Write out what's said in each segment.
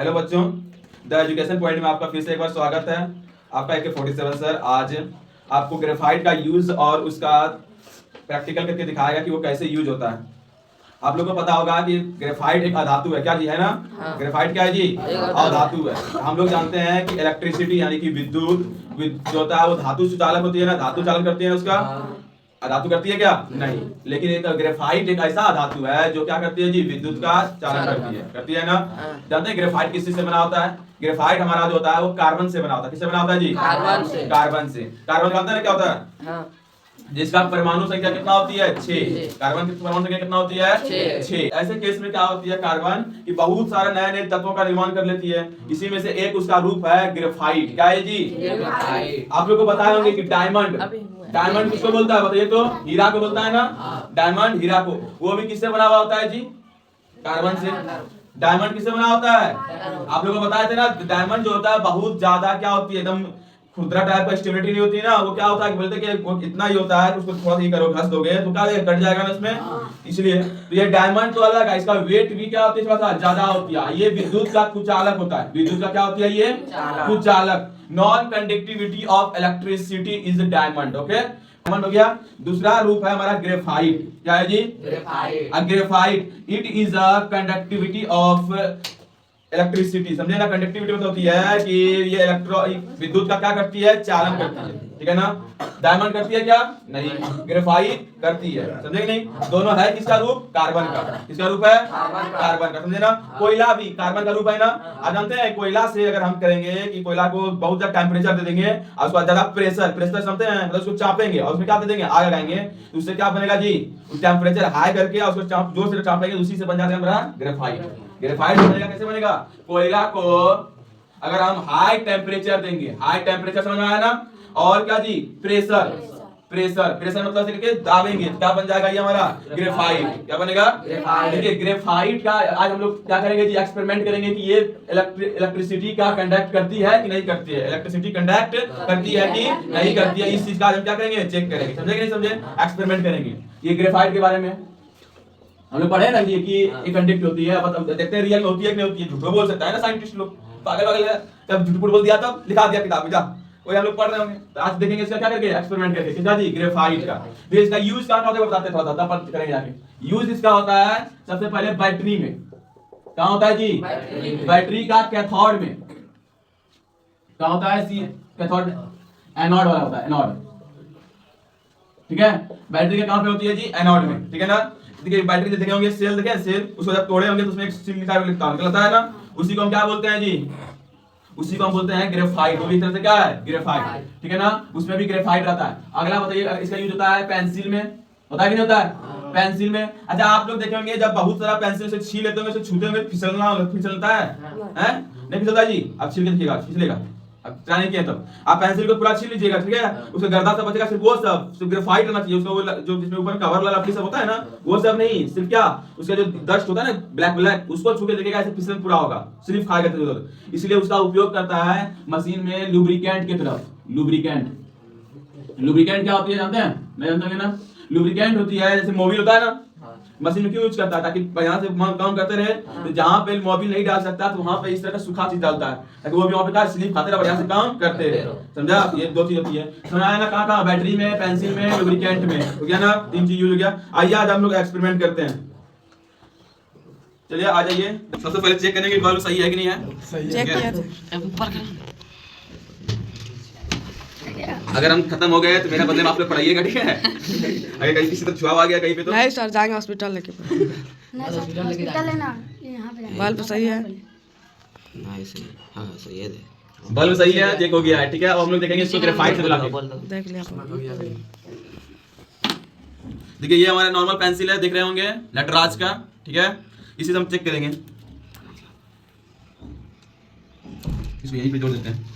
Hello बच्चों, the education point में आपका फिर से एक बार स्वागत है। आपका AK-47 सर आज आपको ग्रेफाइट का यूज और उसका प्रैक्टिकल करके दिखाएगा कि वो कैसे यूज होता है। आप लोगों को पता होगा कि ग्रेफाइट एक अधातु है, क्या जी है ना? हाँ। ग्रेफाइट क्या है जी? अधातु है। हम लोग जानते हैं कि इलेक्ट्रिसिटी यानी कि विद्युत जो होता है वो धातु सुचालक होती है ना, धातु चालन करती है उसका। अधातु करती है क्या? नहीं। लेकिन एक ग्रेफाइट एक ऐसा अधातु है जो क्या करती है जी? विद्युत का चालन करती है ना। जानते हैं ग्रेफाइट किस चीज से बना होता है? ग्रेफाइट हमारा जो होता है वो कार्बन से बना होता है। किससे बना होता है जी? कार्बन से। कार्बन जानते हैं क्या होता है? जिसका परमाणु संख्या कितना होती है? 6। कार्बन की परमाणु संख्या कितना होती है? 6। ऐसे केस में क्या होती है कार्बन कि बहुत सारे नए नए तत्वों का निर्माण कर लेती है। इसी में से एक उसका रूप है ग्रेफाइट। क्या है जी? ग्रेफाइट। आप लोगों को बताए होंगे कि डायमंड किसको बोलता है? बताइए तो। हीरा को बोलता है ना, डायमंड हीरा को। वो भी किससे बना हुआ होता है जी? कार्बन से। डायमंड किससे बना होता है? आप लोगों को बताए थे ना, डायमंड जो होता है बहुत ज्यादा क्या होती है, एकदम खुदरा टाइप का स्टेबिलिटी नहीं होती ना। वो क्या होता है कि बोलते कि वो इतना ही होता है, उसको थोड़ा सा ही करो, घस दोगे तो क्या कट जाएगा ना उसमें। इसलिए तो ये डायमंड तो अलग है, इसका वेट भी क्या होती है, थोड़ा सा ज्यादा होती है। ये विद्युत का कुचालक होता है। विद्युत का क्या होती है? ये कुचालक। Non conductivity of electricity is diamond. Okay, हो गया। दूसरा रूप है हमारा ग्रेफाइट। क्या है जी? Graphite. It is a conductivity of electricity. समझे ना? कंडक्टिविटी मतलब होती है कि ये विद्युत का क्या करती है? चालन करती है। ठीक है ना? डायमंड करती है क्या? नहीं। ग्रेफाइट करती है। समझे नहीं? दोनों है किसका रूप? कार्बन का। किसका रूप है? कार्बन का। समझे ना? कोयला भी कार्बन का रूप है ना। आप जानते हैं कोयला से अगर हम करेंगे कि कोयला को बहुत ज्यादा टेम्परेचर दे देंगे और उसके बाद ज्यादा प्रेशर समझते हैं, मतलब उसको चापेंगे और उसमें क्या दे देंगे? आग लगाएंगे तो उससे क्या बनेगा जी? उस टेम्परेचर हाई करके और उसको जोर से चापेंगे, उसी से बन जाता है हमारा ग्रेफाइट। ग्रेफाइट बनेगा कैसे बनेगा? कोयला को अगर हम हाई टेम्परेचर देंगे, हाई टेम्परेचर समझ में आया ना, और क्या जी? प्रेशर मतलब से करके दाबेंगे, क्या बन जाएगा ये हमारा? ग्रेफाइट। क्या बनेगा? देखिए ग्रेफाइट का आज हम लोग क्या करेंगे जी? एक्सपेरिमेंट करेंगे कि ये इलेक्ट्रिसिटी का कंडक्ट करती है कि नहीं करती है। इलेक्ट्रिसिटी कंडक्ट करती है कि नहीं करती है, इस चीज का हम क्या करेंगे? चेक करेंगे। समझे कि नहीं समझे? एक्सपेरिमेंट करेंगे। ये ग्रेफाइट के बारे में हम लोग पढ़े ना ये कि एक कंडक्ट होती है, अब देखते हैं रियल में होती है कि नहीं होती है। झूठ बोल सकता है ना साइंटिस्ट लोग, पागल है। तब झूठ बोल दिया तब लिखा दिया किताब में, जा वही हम लोग पढ़ रहे होंगे। तो आज देखेंगे इसका क्या करके एक्सपेरिमेंट करके। किसका जी? ग्रेफाइट का। फिर इसका यूज क्या होता है बताते हैं, थोड़ा सा तब करेंगे जाके। यूज इसका होता है सबसे पहले बैटरी में। क्या होता है जी? बैटरी का कैथोड में। क्या होता है? कैथोड एनोड वाला होता है, एनोड। ठीक है, बैटरी के कहां पे होती है जी? एनोड में। ठीक है ना? देखिए बैटरी देखे होंगे, सेल देखे, सेल उसको जब तोड़े होंगे तो उसमें एक सिल निकलता है ना, उसी को हम क्या बोलते हैं जी? उसी को हम बोलते हैं ग्रेफाइट। वो भी एक तरह से क्या है? ग्रेफाइट। ठीक है ना? उसमें भी ग्रेफाइट रहता है। अगला बताइए, इसका यूज होता है पेंसिल में। होता है कि नहीं होता है? पेंसिल में। अच्छा आप लोग देखे होंगे जब बहुत सारा पेंसिल से छील लेते होंगे, छूते होंगे, फिसलता है? नहीं फिसलता जी? आप छील के देखिएगा, फिसलेगा। अब ट्राई नहीं किया तब आप पेंसिल को पूरा छील लीजिएगा। ठीक है, उसका गर्दा सब बचेगा, सिर्फ वो सब, सिर्फ ग्रेफाइट रहना चाहिए उसका। वो जो जिसमें ऊपर कवर वाला लकड़ी सब होता है ना, वो सब नहीं, सिर्फ क्या उसका जो डस्ट होता है ना, ब्लैक उसको छू के देखिएगा, ऐसे फिसल पूरा होगा, सिर्फ खाएगा तो। इसलिए उसका उपयोग करता है मशीन में लुब्रिकेंट की तरफ। लुब्रिकेंट क्या होती है जानते हैं? नहीं जानते ना? लुब्रिकेंट होती है जैसे मोबिल होता है ना, मशीन में क्यों यूज करता है? ताकि यहाँ से काम करते रहे, तो जहाँ पे मोबिल नहीं डाल सकता तो वहां पे इस तरह का सूखा चीज डालता है ताकि वो भी वहां पे क्या स्लिप खाते रहे, बढ़िया से काम करते रहे। समझा? ये दो चीज होती है। समझाया ना? कहाँ बैटरी में, पेंसिल में, लुब्रिकेंट में। हो गया ना? 3 चीज यूज हो गया। आइए आज हम लोग एक्सपेरिमेंट करते हैं। चलिए आ जाइए। सबसे पहले चेक करेंगे कि बल्ब सही है कि नहीं है। अगर हम खत्म हो गए तो मेरे बदले में आप लोग पढ़ाइएगा, ठीक है? अगर कहीं किसी तरह छुआ आ गया कहीं पे तो नहीं सर, जाएंगे हॉस्पिटल लेके। हॉस्पिटल है ना, यहाँ पे बल्ब सही है? नहीं सही, हाँ सही है। बल्ब सही है, चेक हो गया है। ठीक है, अब हम लोग देखेंगे इसको ग्रेफाइट से मिला के। देख लिया। देखिए ये हमारा नॉर्मल पेंसिल है, देख रहे होंगे, नटराज का। ठीक है, इसी से हम चेक करेंगे। इसको यहीं पे जोड़ देते हैं।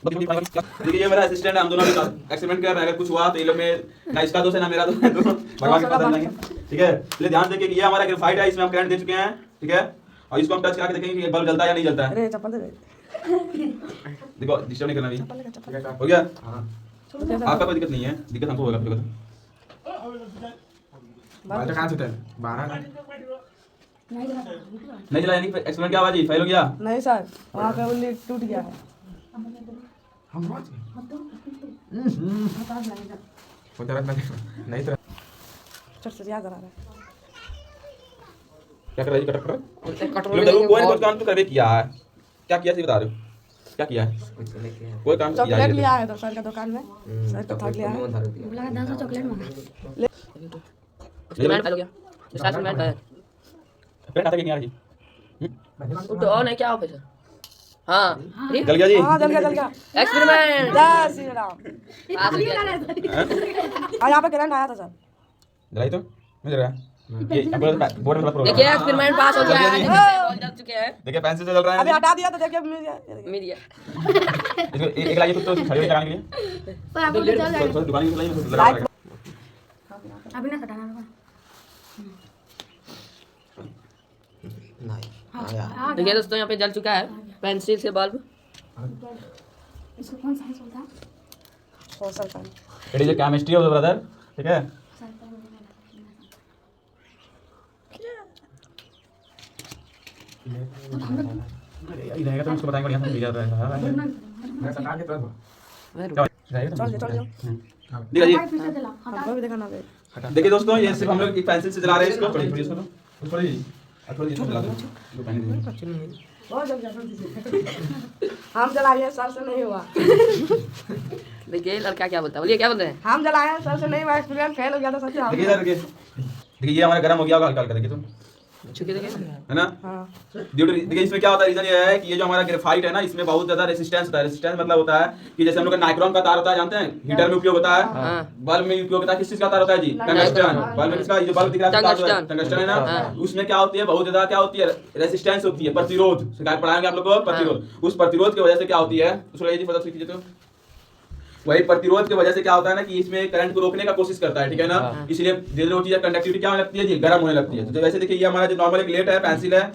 देखिए ये मेरा असिस्टेंट है, हम दोनों एक्सपेरिमेंट कर रहे हैं। अगर कुछ हुआ तो ये लोग में ना इसका दोष है ना मेरा दोष है, दोनों भगवान के पसंद नहीं है। ठीक है, इसलिए ध्यान देखिए कि ये हमारा ग्रेफाइट है, इसमें हम करंट दे चुके हैं। ठीक है, और इसको हम टच करके देखेंगे कि बल्ब जलता है या नहीं जलता है। देखो डिस्टर्ब नहीं करना भी। हो गया? आपका कोई दिक्कत नहीं है, दिक्कत हमको होगा। नहीं चला यानी एक्सपेरिमेंट क्या हुआ जी? फेल हो गया? नहीं सर, वहाँ पे वो लीड टूट गया है। नहीं तो चल सर याद आ रहा है। क्या कर रहा है जी? कटर कोई ना कोई काम तो करवे किया है। क्या किया सही बता रहे हो? क्या किया है? कोई काम किया चॉकलेट है? लिया है तो सर का दुकान में, सर का थक लिया है। बोला 10 चॉकलेट मंगा। एक्सपेरिमेंट फेल हो गया। इसका एक्सपेरिमेंट है। पेट आता कि नहीं आ रही? तो ऑन है क्या ऑफिसर? हाँ जल गया जी? हाँ जल गया। एक्सपेरिमेंट। जय श्री राम। पास हो गया। और यहाँ पे करंट आया था सर। जलाई तो नहीं जल रहा है। ये बोर्ड में थोड़ा प्रॉब्लम देखिए एक्सपेरिमेंट पास हो गया है। बॉल जल चुके हैं। देखिए पेंसिल से जल रहा अभी है। हटा दिया तो देखिए मिल गया। मीडिया। इसको एक लाइए तो खड़े हो जाने के लिए। पर आपको ले चल जाएगा। थोड़ा दुकान की लाइए तो लगा रहेगा। अभी ना हटाना होगा। नहीं हाँ, देखिए दोस्तों यहाँ पे जल चुका है पेंसिल से बल्ब। इसको कौन साइंस बोलता है? Social science. It is chemistry of the brother. ठीक है, ये रहेगा तो उसको बताएंगे यहाँ से लिया रहेगा। चल जाओ। देखिए जी, फिर से चला हटा। हमको भी देखना है। देखिए दोस्तों ये सिर्फ हम लोग एक पेंसिल से जला रहे हैं इसको। थोड़ी थोड़ी इसको थोड़ी थोड़ी जला दो। बहुत जल्दी हम जलाए सर से नहीं हुआ। देखिए लड़का क्या बोलता है, बोलिए क्या बोलते हैं? हम जलाए सर से नहीं हुआ, एक्सपीरियंस फेल हो गया था सर से। देखिए इधर देखिए, देखिए ये हमारा गर्म हो गया होगा हल्का हल्का। देखिए तुम छुके देखिए। है ना? हाँ देखिए इसमें क्या होता है, रीजन ये है कि ये जो हमारा ग्रेफाइट है ना, इसमें बहुत ज्यादा रेजिस्टेंस होता है। रेजिस्टेंस मतलब होता है कि जैसे हम लोग का नाइक्रोम का तार होता है, जानते हैं? हीटर में उपयोग होता है, बल्ब में उपयोग होता है। किस चीज का तार होता है जी? टंगस्टन। बल्ब में किसका? ये जो बल्ब दिख रहा है टंगस्टन है ना, उसमें क्या होती है, बहुत ज्यादा क्या होती है, रेजिस्टेंस होती है, प्रतिरोध। शिकायत पढ़ाएंगे आप लोग को, प्रतिरोध। उस प्रतिरोध की वजह से क्या होती है, उसको ये पता कीजिए तो वही प्रतिरोध की वजह से क्या होता है ना कि इसमें करंट को रोकने का कोशिश करता है। ठीक है ना? इसलिए धीरे धीरे वो चीज कंडक्टिविटी क्या होने लगती है जी? गर्म होने लगती है। तो वैसे देखिए ये हमारा जो नॉर्मल एक लेट है, पेंसिल है,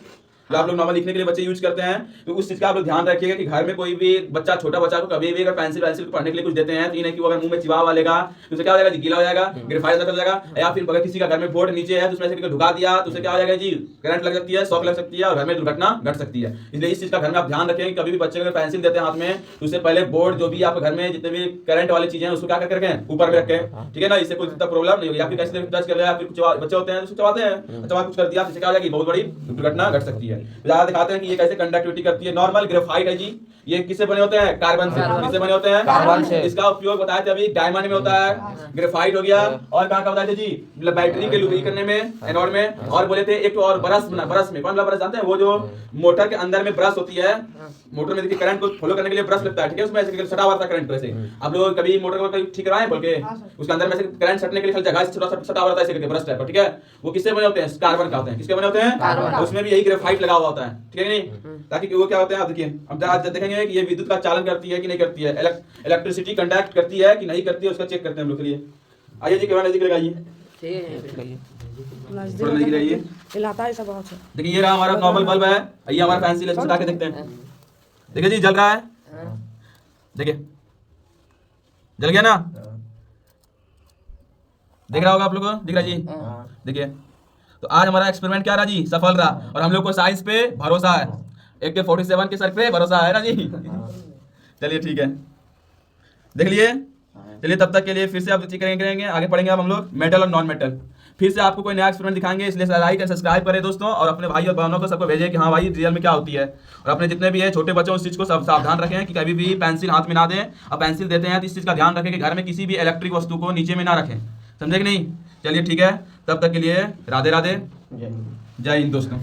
जो आप लोग नॉर्मल लिखने के लिए बच्चे यूज करते हैं, तो उस चीज का आप लोग ध्यान रखिएगा कि घर में कोई भी बच्चा, छोटा बच्चा को कभी भी अगर पेंसिल पढ़ने के लिए कुछ देते हैं तो ये नहीं कि वो अगर मुंह में चिवा लेगा तो उसे क्या हो जाएगा जी? गीला हो जाएगा, ग्रेफाइट चल जाएगा। या फिर अगर किसी का घर में बोर्ड नीचे है तो उसमें से ढुका दिया तो उसे क्या हो जाएगा जी? करंट लग सकती है, शॉक लग सकती है और घर में दुर्घटना घट सकती है। इसलिए इस चीज का घर में आप ध्यान रखें कि कभी भी बच्चे को पेंसिल देते हैं हाथ में तो उससे पहले बोर्ड जो भी आप घर में जितने भी करंट वाली चीजें हैं उसको क्या करके रखें? ऊपर में रखें। ठीक है ना? इससे कोई प्रॉब्लम नहीं होगी। या फिर कैसे टच कर लिया, फिर कुछ बच्चे होते हैं तो चबाते हैं, चबा कुछ कर दिया तो इससे क्या हो जाएगी? बहुत बड़ी दुर्घटना घट सकती है। ज्यादा दिखाते हैं कि ये कैसे कंडक्टिविटी करती है। नॉर्मल ग्रेफाइट है जी, ये किससे बने होते हैं? कार्बन से। किससे बने होते हैं? कार्बन से। इसका उपयोग बताए थे अभी डायमंड में होता है, ग्रेफाइट हो गया। और कहाँ का बताए थे जी? बैटरी के लुब्रिकेट करने में, एनोड में। और बोले थे एक तो और ब्रश बना, ब्रश में कौन सा ब्रश जानते हैं? वो जो मोटर के अंदर में ब्रश होती है, मोटर में देखिए करंट को फॉलो करने के लिए ब्रश लगता है। ठीक है, उसमें ऐसे सटा हुआ था करंट। वैसे आप लोग कभी मोटर को ठीक करवाए बोल के, उसके अंदर में से करंट सटने के लिए जगह से छोटा सटा हुआ था ऐसे करके ब्रश टाइप। ठीक है, वो किससे बने होते हैं? कार्बन का होते हैं। किसके बने होते हैं? उसमें भी यही ग्रेफाइट लगा हुआ होता है। ठीक है नहीं? ताकि वो क्या होते हैं आप देखिए, हम आज देखेंगे कि ये विद्युत का चालन करती है कि नहीं करती है, इलेक्ट्रिसिटी कंडक्ट करती है कि नहीं करती है, उसका चेक करते हैं हम लोग के लिए। आइए जी कैमरा नजदीक लगाइए, थोड़ा नजदीक लगाइए। हिलाता है सब बहुत से। देखिए ये रहा हमारा नॉर्मल बल्ब है, ये हमारा पेंसिल है, इसको लगा के देखते हैं। देखिए जी जल रहा है, देखिए जल गया ना? दिख रहा होगा आप लोग को? दिख रहा जी? देखिए तो आज हमारा एक्सपेरिमेंट क्या रहा जी? सफल रहा। और हम लोग को साइंस पे भरोसा है, AK-47 के सर पे भरोसा है ना जी? चलिए ठीक है, देख लिए। चलिए तब तक के लिए फिर से आप करेंगे आगे पढ़ेंगे अब हम लोग मेटल और नॉन मेटल। फिर से आपको कोई नया एक्सपेरिमेंट दिखाएंगे, इसलिए लाइक एंड सब्सक्राइब करें दोस्तों, और अपने भाई और बहनों को सबको भेजें कि हाँ भाई रियल में क्या होती है। और अपने जितने भी है छोटे बच्चों उस चीज़ को सब सावधान रखें कि कभी भी पेंसिल हाथ में ना दें, और पेंसिल देते हैं तो इस चीज़ का ध्यान रखें कि घर में किसी भी इलेक्ट्रिक वस्तु को नीचे में ना रखें, समझे कि नहीं। चलिए ठीक है, तब तक के लिए राधे राधे, जय हिंद दोस्तों।